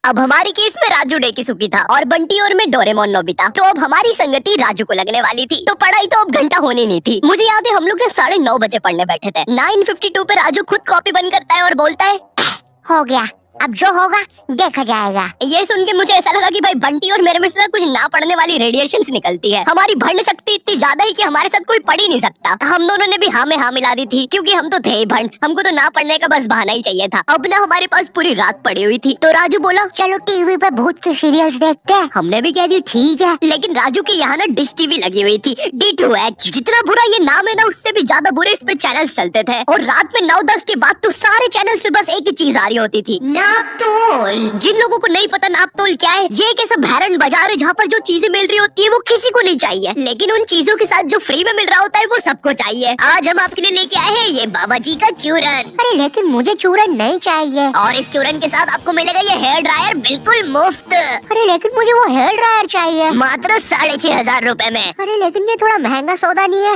अब हमारी केस में राजू डेकिसुकी था और बंटी और मैं डोरेमोन नोबिता। तो अब हमारी संगति राजू को लगने वाली थी। तो पढ़ाई तो अब घंटा होने नहीं थी। मुझे याद है हम लोग 9:30 बजे पढ़ने बैठे थे। 9:52 पे राजू खुद कॉपी बंद करता है और बोलता है, हो गया, अब जो होगा देखा जाएगा। ये सुन के मुझे ऐसा लगा कि भाई बंटी और मेरे में से कुछ ना पढ़ने वाली रेडिएशंस निकलती है। हमारी भंड शक्ति इतनी ज्यादा है कि हमारे साथ कोई पढ़ ही नहीं सकता। हम दोनों ने भी हाँ में हाँ मिला दी थी क्योंकि हम तो थे ही भंड। हमको तो ना पढ़ने का बस बहाना ही चाहिए था। अब ना हमारे पास पूरी रात पड़ी हुई थी। तो राजू बोला, चलो टीवी पे भूत के सीरियल्स देखते हैं। हमने भी कह दी ठीक है। लेकिन राजू के यहाँ ना डिश टीवी लगी हुई थी, D2H। जितना बुरा ये नाम है ना उससे भी ज्यादा बुरे इस पे चैनल्स चलते थे। और रात में 9-10 के बाद तो सारे चैनल्स पे बस एक ही चीज आ रही होती थी, नापतोल। जिन लोगों को नहीं पता नापतोल क्या है, ये एक ऐसा भैरन बाजार है जहाँ पर जो चीजें मिल रही होती है वो किसी को नहीं चाहिए, लेकिन उन चीजों के साथ जो फ्री में मिल रहा होता है वो सबको चाहिए। आज हम आपके लिए लेके आए हैं ये बाबा जी का चूरन। अरे लेकिन मुझे चूरन नहीं चाहिए। और इस चूरन के साथ आपको मिलेगा ये हेयर ड्रायर बिल्कुल मुफ्त। अरे लेकिन मुझे वो हेयर ड्रायर चाहिए, मात्र 6,500 रुपए में। अरे लेकिन ये थोड़ा महंगा सौदा नहीं है?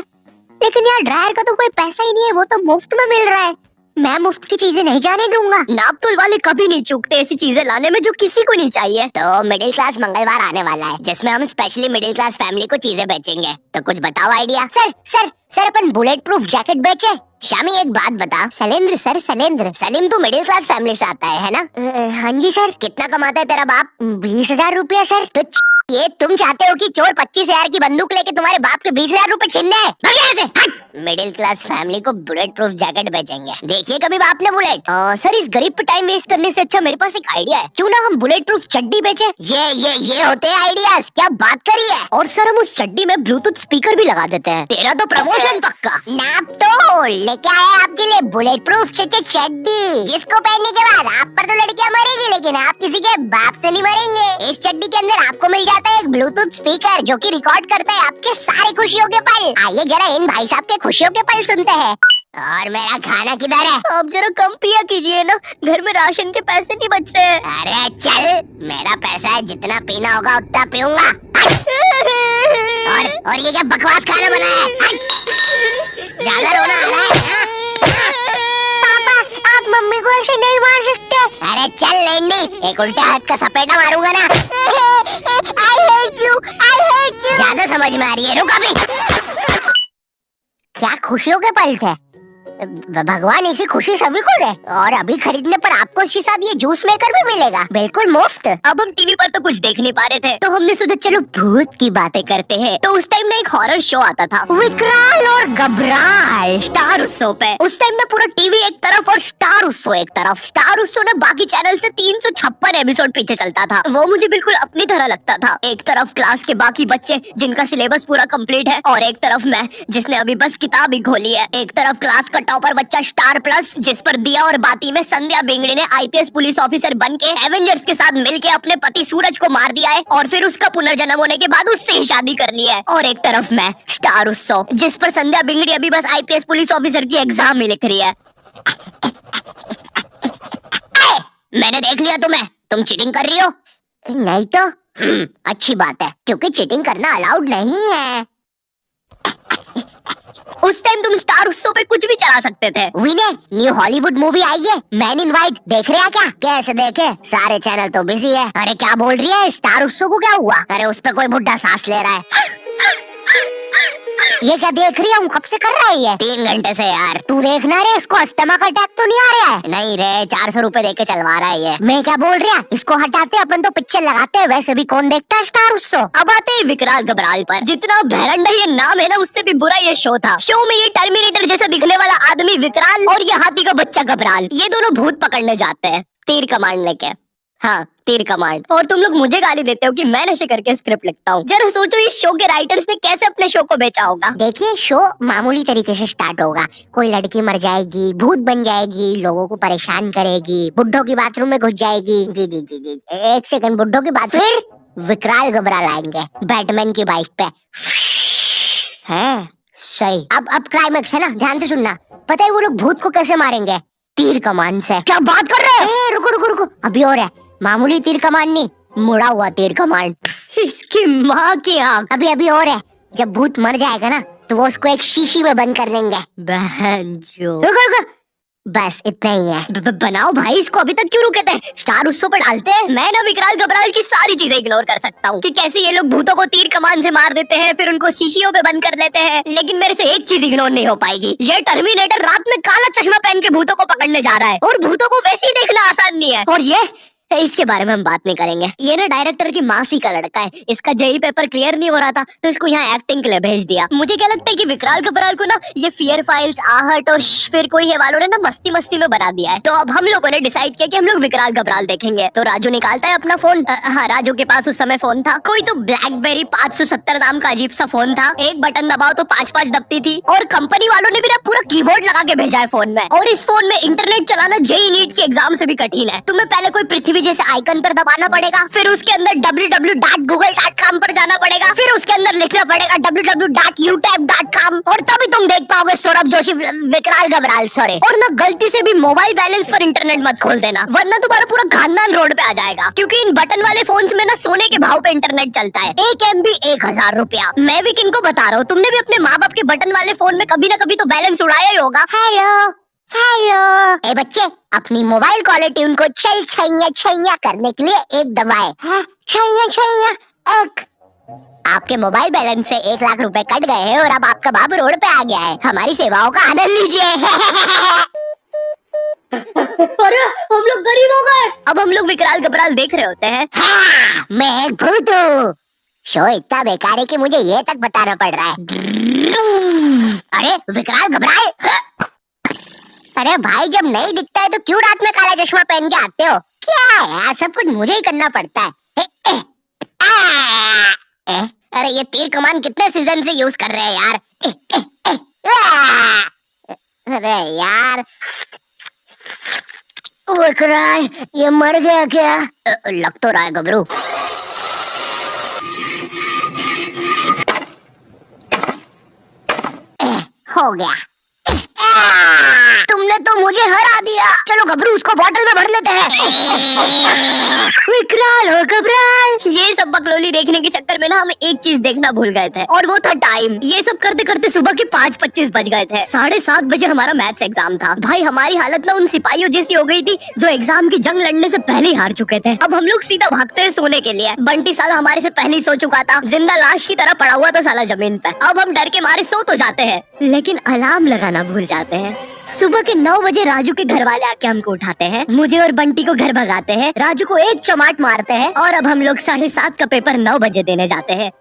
लेकिन यार ड्रायर का तो कोई पैसा ही नहीं है, वो तो मुफ्त में मिल रहा है। मैं मुफ्त की चीजें नहीं जाने दूंगा। नापतोल वाले कभी नहीं चूकते ऐसी चीजें लाने में जो किसी को नहीं चाहिए। तो मिडिल क्लास मंगलवार आने वाला है जिसमें हम स्पेशली मिडिल क्लास फैमिली को चीजें बेचेंगे। तो कुछ बताओ आइडिया। सर अपन बुलेट प्रूफ जैकेट बेचे। शामी एक बात बता। सलेंद्र सर, सलेंद्र। सलीम तू मिडिल क्लास फैमिली से आता है ना? हाँ जी सर। कितना कमाता है तेरा बाप? 20,000 रुपया सर। तो ये तुम चाहते हो कि चोर 25,000 की बंदूक लेके तुम्हारे बाप के 20,000 रुपए छीन ले? मिडिल क्लास फैमिली को बुलेट प्रूफ जैकेट बेचेंगे। देखिए कभी बाप ने बुलेट। सर इस गरीब पे टाइम वेस्ट करने से अच्छा मेरे पास एक आइडिया है। क्यों ना हम बुलेट प्रूफ चड्डी बेचे? ये होते हैं आइडियाज। क्या बात करी है। और सर हम उस चड्डी में ब्लूटूथ स्पीकर भी लगा देते हैं। तेरा तो प्रमोशन पक्का। नापतोल लेके आए आपके लिए बुलेट प्रूफ चड्डी, जिसको पहनने के बाद आप पर तो लड़कियां मरेगी लेकिन आप किसी के बाप से नहीं मरेंगे। इस चड्डी के अंदर आपको मिल जाता है एक ब्लूटूथ स्पीकर जो कि रिकॉर्ड करता है आपके सारे खुशियों के पल। आइए जरा इन भाई साहब के खुशियों के पल सुनते हैं। और मेरा खाना किधर है? आप जरा कम पिया कीजिए ना, घर में राशन के पैसे नहीं बच रहे हैं। अरे चल, मेरा पैसा है, जितना पीना होगा उतना पीऊंगा। और ये क्या बकवास खाना बनाया है? ज्यादा रोना आ रहा है? पापा आप मम्मी को ऐसे नहीं मार सकते। अरे चल लेंडी, एक उल्टे हाथ का सपेटा मारूंगा ना। I hate you, I hate you। ज्यादा समझ में आ रही है, रुक अभी। क्या खुशियों के पल थे। भगवान ऐसी खुशी सभी को दे। और अभी खरीदने पर आपको इसके साथ ये जूस मेकर भी मिलेगा बिल्कुल मुफ्त। अब हम टीवी पर तो कुछ देख नहीं पा रहे थे तो हमने सोचा चलो भूत की बातें करते हैं। तो उस टाइम ना एक हॉरर शो आता था, विकराल और घबराल, स्टार उत्सव पे। उस टाइम ना पूरा टीवी एक तरफ और स्टार उत्सव एक तरफ। स्टार उत्सव ना बाकी चैनल से 356 एपिसोड पीछे चलता था। वो मुझे बिल्कुल अपनी तरह लगता था। एक तरफ क्लास के बाकी बच्चे जिनका सिलेबस पूरा कंप्लीट है और एक तरफ मैं जिसने अभी बस किताब ही खोली है। एक तरफ क्लास का टॉपर बच्चा स्टार प्लस जिस पर दिया और बाती में संध्या बेंगड़ी ने IPS पुलिस ऑफिसर बन के एवेंजर्स के साथ मिलके अपने पति सूरज को मार दिया है और फिर उसका पुनर्जन्म होने के बाद उससे ही शादी कर ली है। और एक तरफ मैं स्टार उत्सव जिस पर संध्या बेंगड़ी अभी बस IPS पुलिस ऑफिसर की एग्जाम ही लिख रही है। मैंने देख लिया तुम्हें, तुम चीटिंग कर रही हो। नहीं तो अच्छी बात है क्योंकि चीटिंग करना अलाउड नहीं है। उस टाइम तुम स्टार उत्सव पे कुछ भी चला सकते थे। विनय न्यू हॉलीवुड मूवी आई है मैन इन वाइट, देख रहे हैं क्या? कैसे देखे, सारे चैनल तो बिजी है। अरे क्या बोल रही है, स्टार उत्सव को क्या हुआ? अरे उस पे कोई बुड्ढा सांस ले रहा है। ये क्या देख रही है, कब से कर रहा है ये? 3 घंटे से यार। तू देखना रे, इसको अस्थमा का अटैक तो नहीं आ रहा है? नहीं रे, 400 रुपए दे के चलवा रहा है ये। मैं क्या बोल रही है, इसको हटाते अपन तो पिक्चर लगाते हैं। वैसे भी कौन देखता है स्टार उत्सव। अब आते हैं विकराल घबराल पर। जितना भैरंडा ये नाम है ना उससे भी बुरा ये शो था। शो में ये टर्मिनेटर जैसा दिखने वाला आदमी विकराल और ये हाथी का बच्चा घबराल, ये दोनों भूत पकड़ने जाते हैं तीर कमांड लेके। हाँ तीर कमांड। और तुम लोग मुझे गाली देते हो कि मैं नशे करके स्क्रिप्ट लिखता हूँ। जरा सोचो इस शो के राइटर्स ने कैसे अपने शो को बेचा होगा। देखिए शो मामूली तरीके से स्टार्ट होगा। कोई लड़की मर जाएगी, भूत बन जाएगी, लोगों को परेशान करेगी, बुड्ढों की बाथरूम में घुस जाएगी। जी जी जी जी, एक सेकंड, बुड्ढों की बात। फिर विकराल घबराल आएंगे बैटमैन की बाइक पे। है सही। अब क्लाइमेक्स है ना, ध्यान से सुनना। पता है वो लोग भूत को कैसे मारेंगे? तीर कमान से। क्या बात कर रहे हो? रुको, अभी और है। मामूली तीर कमान नहीं, मुड़ा हुआ तीर कमान। इसकी माँ की आँख। अभी और है। जब भूत मर जाएगा ना तो वो उसको एक शीशी में बंद कर देंगे। बहन जो। रुको बस इतना ही है। बनाओ भाई इसको, अभी तक क्यों रुके थे? स्टार उत्सव पे डालते हैं। मैं ना विकराल घबराल की सारी चीजें इग्नोर कर सकता हूँ कि कैसे ये लोग भूतों को तीर कमान से मार देते हैं, फिर उनको शीशियों पे बंद कर लेते हैं, लेकिन मेरे से एक चीज इग्नोर नहीं हो पाएगी। ये टर्मिनेटर रात में काला चश्मा पहन के भूतों को पकड़ने जा रहा है, और भूतों को वैसे ही देखना आसान नहीं है। और ये इसके बारे में हम बात नहीं करेंगे। ये ना डायरेक्टर की मासी का लड़का है, इसका जेई पेपर क्लियर नहीं हो रहा था तो इसको यहाँ एक्टिंग के लिए भेज दिया। मुझे क्या लगता है कि विकराल घबराल को ना ये फियर फाइल्स, आहट और फिर कोई है वालों ने ना मस्ती मस्ती में बना दिया है। तो अब हम लोगों ने डिसाइड किया कि हम लोग विकराल घबराल देखेंगे। तो राजू निकालता है अपना फोन। हाँ, राजू के पास उस समय फोन था, कोई तो ब्लैकबेरी 570 नाम का अजीब सा फोन था। एक बटन दबाओ तो 5-5 दबती थी, और कंपनी वालों ने भी ना पूरा कीबोर्ड लगा के भेजा है फोन में। और इस फोन में इंटरनेट चलाना जेई नीट के एग्जाम से भी कठिन है। तुम्हें पहले कोई पृथ्वी जैसे आइकन पर दबाना पड़ेगा, फिर उसके अंदर www.google.com पर जाना पड़ेगा, फिर उसके अंदर लिखना पड़ेगा www.youtube.com, और तभी तुम देख पाओगे सौरभ जोशी विकराल घबराल सॉरी। और ना गलती से भी मोबाइल बैलेंस पर इंटरनेट मत खोल देना, वरना तुम्हारा पूरा खानदान रोड पे आ जाएगा। क्योंकि इन बटन वाले फोन्स में ना सोने के भाव पे इंटरनेट चलता है। 1 MB 1000 रुपया। मैं भी किनको बता रहा हूँ, तुमने भी अपने माँ बाप के बटन वाले फोन में कभी ना कभी तो बैलेंस उड़ाया ही होगा। हेलो हेलो, ए बच्चे, अपनी मोबाइल कॉलर ट्यून को चल छैया छैया करने के लिए एक दबाए। छैया छैया एक। आपके मोबाइल बैलेंस से 1 लाख रुपए कट गए हैं और अब आपका बाप रोड पे आ गया है। हमारी सेवाओं का आनंद लीजिए। अरे हम लोग गरीब हो गए। अब हम लोग विकराल घबराल देख रहे होते हैं। हाँ, मैं एक भूत हूँ। शो इतना बेकार है कि मुझे ये तक बताना पड़ रहा है। अरे विकराल घबराल, अरे भाई जब नहीं दिखता है तो क्यों रात में काला चश्मा पहन के आते हो? क्या है यार, सब कुछ मुझे ही करना पड़ता है। अरे ये तीर कमान कितने सीजन से यूज कर रहे हैं यार। अरे यार विकराल, ये मर गया क्या? लग तो रहा है गबरू। हो गया। तुमने तो मुझे हरा दिया। चलो गबरू, उसको बॉटल में भर लेते हैं। विकराल और घबराल, ये सब बकलोली देखने के चक्कर में ना हम एक चीज देखना भूल गए थे, और वो था टाइम। ये सब करते करते सुबह के 5:25 बज गए थे। 7:30 बजे हमारा मैथ्स एग्जाम था। भाई हमारी हालत ना उन सिपाहियों जैसी हो गई थी जो एग्जाम की जंग लड़ने से पहले ही हार चुके थे। अब हम लोग सीधा भागते हैं सोने के लिए। बंटी साला हमारे से पहले ही सो चुका था, जिंदा लाश की तरह पड़ा हुआ था साला जमीन पे। अब हम डर के मारे सो तो जाते हैं, लेकिन अलार्म लगाना भूल जाते हैं। सुबह के 9 बजे राजू के घर वाले आके हमको उठाते हैं, मुझे और बंटी को घर भगाते हैं, राजू को एक चमाट मारते हैं, और अब हम लोग 7:30 का पेपर 9 बजे देने जाते हैं।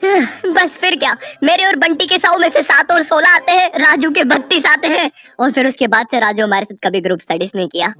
बस फिर क्या, मेरे और बंटी के 100 में से 7 और 16 आते हैं, राजू के 32 आते हैं, और फिर उसके बाद से राजू हमारे साथ कभी ग्रुप स्टडीज नहीं किया।